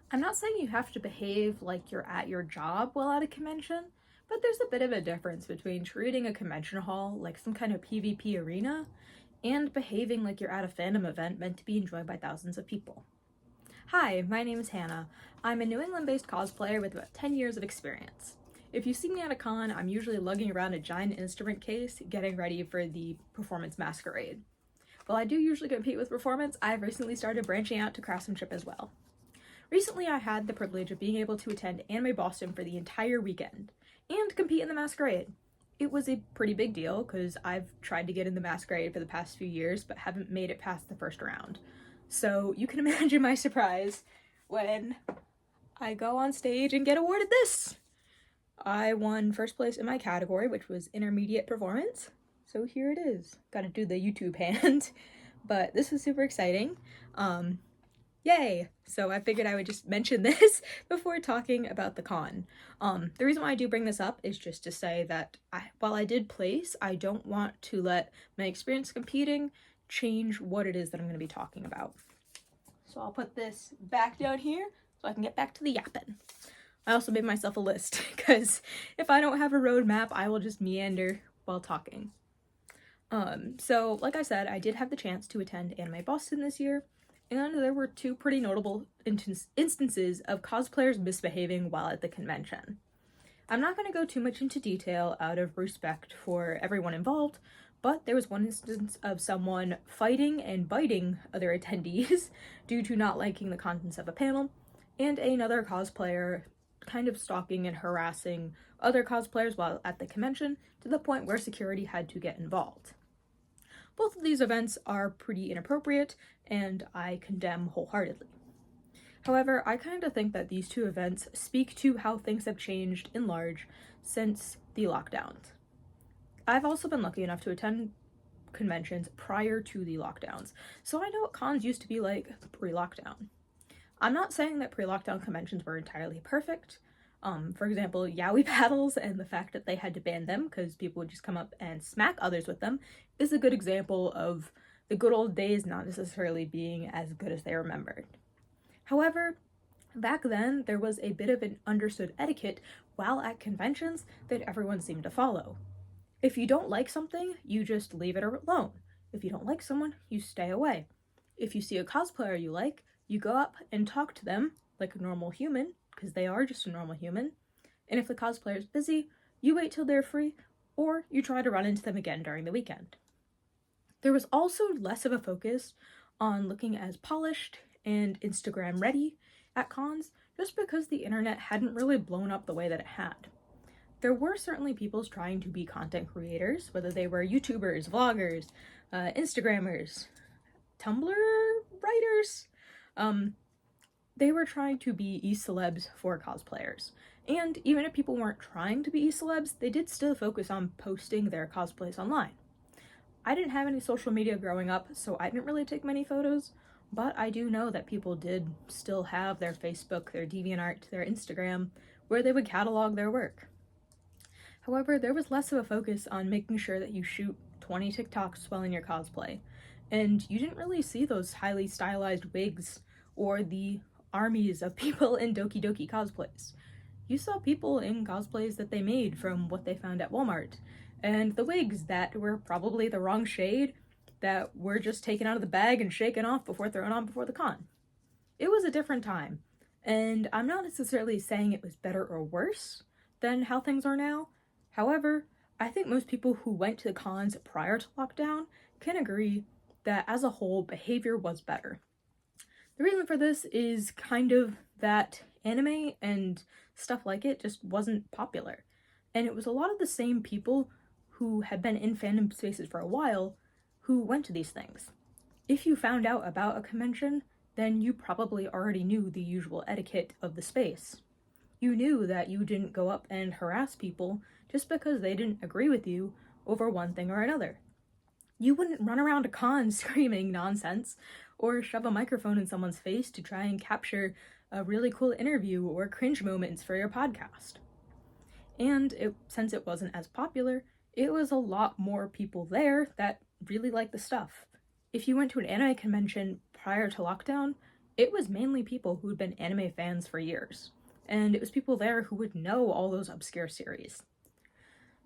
I'm not saying you have to behave like you're at your job while at a convention, but there's a bit of a difference between treating a convention hall like some kind of PvP arena and behaving like you're at a fandom event meant to be enjoyed by thousands of people. Hi, my name is Hannah. I'm a New England-based cosplayer with about 10 years of experience. If you see me at a con, I'm usually lugging around a giant instrument case, getting ready for the performance masquerade. While I do usually compete with performance, I've recently started branching out to craftsmanship as well. Recently, I had the privilege of being able to attend Anime Boston for the entire weekend and compete in the masquerade. It was a pretty big deal because I've tried to get in the masquerade for the past few years but haven't made it past the first round. So you can imagine my surprise when I go on stage and get awarded this. I won first place in my category, which was intermediate performance. So here it is. Gotta do the YouTube hand. But this is super exciting. Yay! So I figured I would just mention this before talking about the con. The reason why I do bring this up is just to say that while I did place, I don't want to let my experience competing change what it is that I'm going to be talking about. So I'll put this back down here so I can get back to the yapping. I also made myself a list because if I don't have a roadmap, I will just meander while talking. So like I said, I did have the chance to attend Anime Boston this year, and there were two pretty notable instances of cosplayers misbehaving while at the convention. I'm not going to go too much into detail out of respect for everyone involved, but there was one instance of someone fighting and biting other attendees due to not liking the contents of a panel, and another cosplayer kind of stalking and harassing other cosplayers while at the convention to the point where security had to get involved. Both of these events are pretty inappropriate, and I condemn wholeheartedly. However, I kind of think that these two events speak to how things have changed in large since the lockdowns. I've also been lucky enough to attend conventions prior to the lockdowns, so I know what cons used to be like pre-lockdown. I'm not saying that pre-lockdown conventions were entirely perfect. For example, yaoi battles and the fact that they had to ban them because people would just come up and smack others with them is a good example of the good old days not necessarily being as good as they remembered. However, back then there was a bit of an understood etiquette while at conventions that everyone seemed to follow. If you don't like something, you just leave it alone. If you don't like someone, you stay away. If you see a cosplayer you like, you go up and talk to them like a normal human, because they are just a normal human. And if the cosplayer is busy, you wait till they're free, or you try to run into them again during the weekend. There was also less of a focus on looking as polished and Instagram ready at cons, just because the internet hadn't really blown up the way that it had. There were certainly people trying to be content creators, whether they were YouTubers, vloggers, Instagrammers, Tumblr writers. They were trying to be e-celebs for cosplayers. And even if people weren't trying to be e-celebs, they did still focus on posting their cosplays online. I didn't have any social media growing up, so I didn't really take many photos, but I do know that people did still have their Facebook, their DeviantArt, their Instagram, where they would catalog their work. However, there was less of a focus on making sure that you shoot 20 TikToks while in your cosplay, and you didn't really see those highly stylized wigs or the armies of people in Doki Doki cosplays. You saw people in cosplays that they made from what they found at Walmart, and the wigs that were probably the wrong shade that were just taken out of the bag and shaken off before thrown on before the con. It was a different time, and I'm not necessarily saying it was better or worse than how things are now. However, I think most people who went to the cons prior to lockdown can agree that as a whole, behavior was better. The reason for this is kind of that anime and stuff like it just wasn't popular. And it was a lot of the same people who had been in fandom spaces for a while who went to these things. If you found out about a convention, then you probably already knew the usual etiquette of the space. You knew that you didn't go up and harass people just because they didn't agree with you over one thing or another. You wouldn't run around a con screaming nonsense or shove a microphone in someone's face to try and capture a really cool interview or cringe moments for your podcast. And since it wasn't as popular, it was a lot more people there that really liked the stuff. If you went to an anime convention prior to lockdown, it was mainly people who'd been anime fans for years, and it was people there who would know all those obscure series.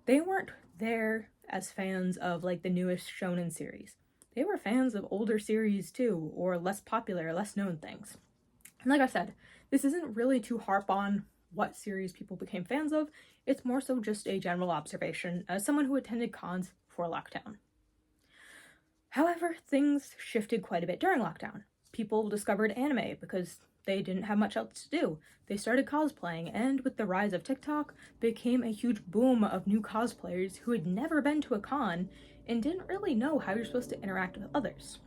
They weren't there as fans of like the newest shonen series. They were fans of older series too, or less popular, less known things. And like I said, this isn't really to harp on what series people became fans of, it's more so just a general observation as someone who attended cons before lockdown. However, things shifted quite a bit during lockdown. People discovered anime because they didn't have much else to do. They started cosplaying, and with the rise of TikTok, became a huge boom of new cosplayers who had never been to a con and didn't really know how you're supposed to interact with others.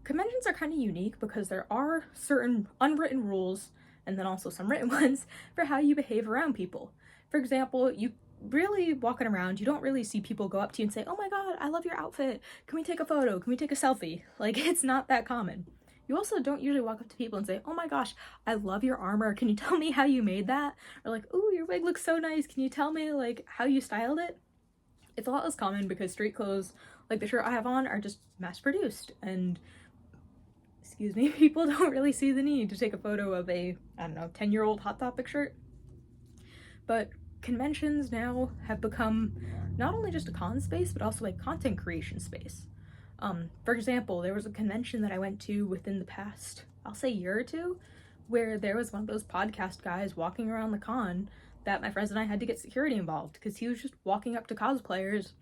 Conventions are kind of unique because there are certain unwritten rules, and then also some written ones, for how you behave around people. For example, you really walking around, you don't really see people go up to you and say, "Oh my god, I love your outfit. Can we take a photo? Can we take a selfie?" Like, it's not that common. You also don't usually walk up to people and say, "Oh my gosh, I love your armor. Can you tell me how you made that?" Or like, "Ooh, your wig looks so nice. Can you tell me like how you styled it?" It's a lot less common because street clothes, like the shirt I have on, are just mass produced, and people don't really see the need to take a photo of a, 10-year-old Hot Topic shirt. But conventions now have become not only just a con space, but also a content creation space. For example, there was a convention that I went to within the past, I'll say year or two, where there was one of those podcast guys walking around the con that my friends and I had to get security involved because he was just walking up to cosplayers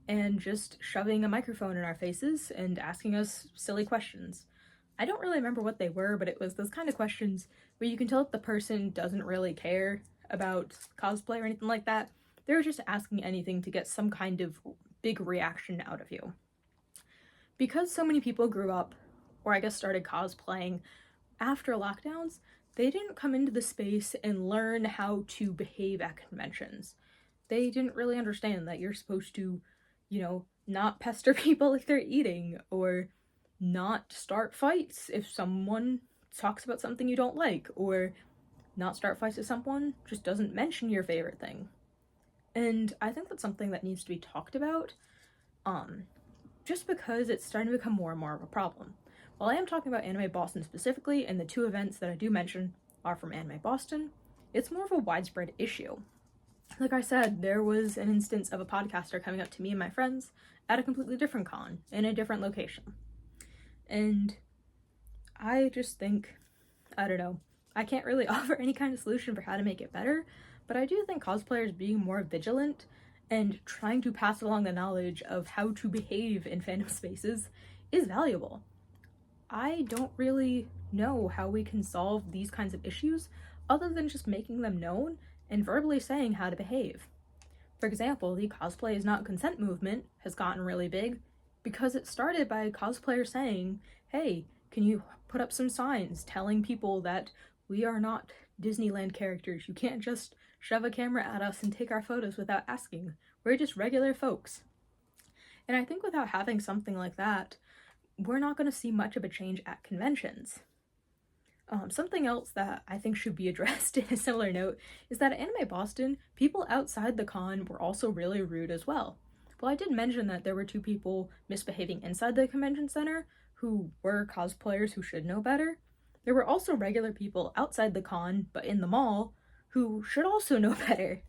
and just shoving a microphone in our faces and asking us silly questions. I don't really remember what they were, but it was those kind of questions where you can tell if the person doesn't really care about cosplay or anything like that. They were just asking anything to get some kind of big reaction out of you. Because so many people grew up, or I guess started cosplaying after lockdowns, they didn't come into the space and learn how to behave at conventions. They didn't really understand that you're supposed to, not pester people if they're eating, or not start fights if someone talks about something you don't like, or not start fights if someone just doesn't mention your favorite thing. And I think that's something that needs to be talked about, just because it's starting to become more and more of a problem. While I am talking about Anime Boston specifically, and the two events that I do mention are from Anime Boston, it's more of a widespread issue. Like I said, there was an instance of a podcaster coming up to me and my friends at a completely different con, in a different location. And I just think, I don't know, I can't really offer any kind of solution for how to make it better, but I do think cosplayers being more vigilant and trying to pass along the knowledge of how to behave in fandom spaces is valuable. I don't really know how we can solve these kinds of issues other than just making them known and verbally saying how to behave. For example, the cosplay is not consent movement has gotten really big because it started by cosplayers saying, "Hey, can you put up some signs telling people that we are not Disneyland characters. You can't just shove a camera at us and take our photos without asking. We're just regular folks." And I think without having something like that, we're not going to see much of a change at conventions. Something else that I think should be addressed in a similar note is that at Anime Boston, people outside the con were also really rude as well. Well, I did mention that there were two people misbehaving inside the convention center who were cosplayers who should know better. There were also regular people outside the con, but in the mall, who should also know better.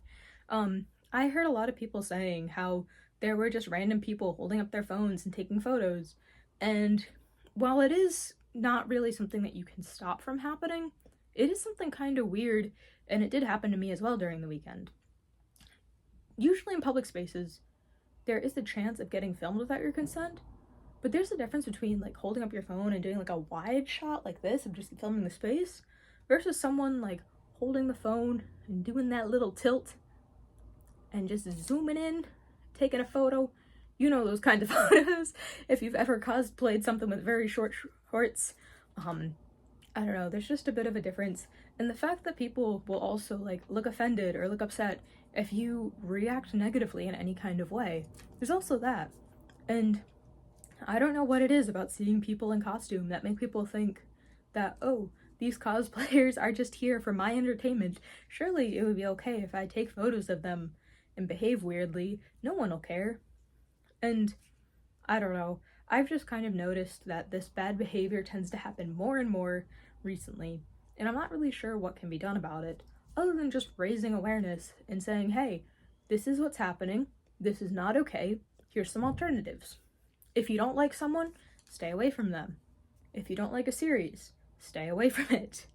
I heard a lot of people saying how there were just random people holding up their phones and taking photos, and while it is not really something that you can stop from happening, it is something kind of weird, and it did happen to me as well during the weekend. Usually in public spaces, there is the chance of getting filmed without your consent, but there's a difference between like holding up your phone and doing like a wide shot like this of just filming the space versus someone like holding the phone and doing that little tilt and just zooming in, taking a photo. You know those kinds of photos if you've ever cosplayed something with very short shorts. I don't know, there's just a bit of a difference. And the fact that people will also like look offended or look upset if you react negatively in any kind of way. There's also that. And I don't know what it is about seeing people in costume that make people think that, oh, these cosplayers are just here for my entertainment. Surely it would be okay if I take photos of them and behave weirdly. No one will care. And I don't know. I've just kind of noticed that this bad behavior tends to happen more and more recently, and I'm not really sure what can be done about it, other than just raising awareness and saying, hey, this is what's happening, this is not okay, here's some alternatives. If you don't like someone, stay away from them. If you don't like a series, stay away from it.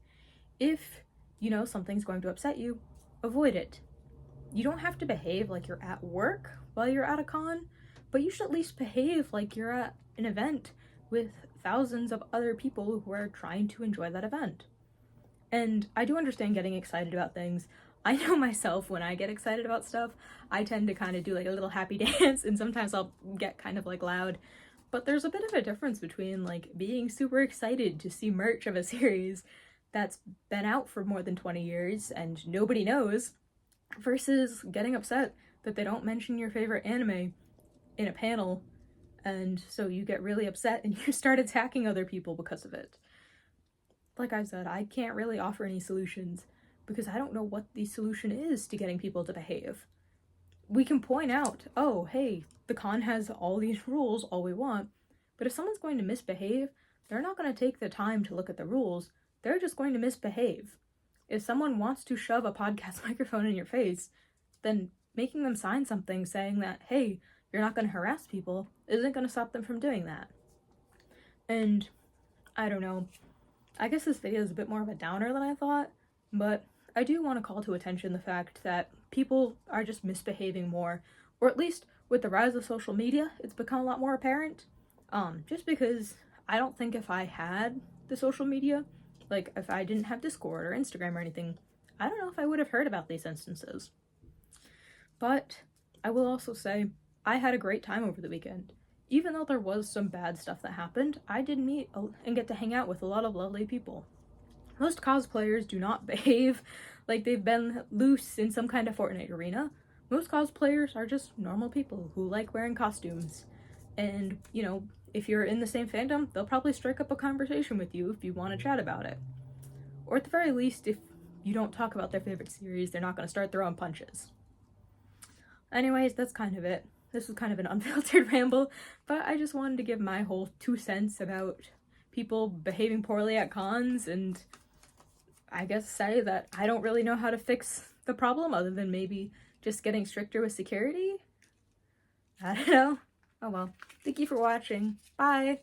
If you know something's going to upset you, avoid it. You don't have to behave like you're at work while you're at a con, but you should at least behave like you're at an event with thousands of other people who are trying to enjoy that event. And I do understand getting excited about things. I know myself, when I get excited about stuff, I tend to kind of do like a little happy dance, and sometimes I'll get kind of like loud. But there's a bit of a difference between like being super excited to see merch of a series that's been out for more than 20 years and nobody knows, versus getting upset that they don't mention your favorite anime in a panel, and so you get really upset and you start attacking other people because of it. Like I said, I can't really offer any solutions because I don't know what the solution is to getting people to behave. We can point out, oh, hey, the con has all these rules, all we want, but if someone's going to misbehave, they're not going to take the time to look at the rules, they're just going to misbehave. If someone wants to shove a podcast microphone in your face, then making them sign something saying that, hey, you're not going to harass people, isn't going to stop them from doing that. And I don't know, I guess this video is a bit more of a downer than I thought, but I do want to call to attention the fact that people are just misbehaving more, or at least with the rise of social media, it's become a lot more apparent. Just because I don't think if I had the social media, like if I didn't have Discord or Instagram or anything, I don't know if I would have heard about these instances. But I will also say, I had a great time over the weekend. Even though there was some bad stuff that happened, I did meet and get to hang out with a lot of lovely people. Most cosplayers do not behave like they've been loose in some kind of Fortnite arena. Most cosplayers are just normal people who like wearing costumes. And, you know, if you're in the same fandom, they'll probably strike up a conversation with you if you want to chat about it. Or at the very least, if you don't talk about their favorite series, they're not going to start throwing punches. Anyways, that's kind of it. This was kind of an unfiltered ramble, but I just wanted to give my whole 2 cents about people behaving poorly at cons, and I guess say that I don't really know how to fix the problem other than maybe just getting stricter with security. I don't know. Oh well. Thank you for watching. Bye!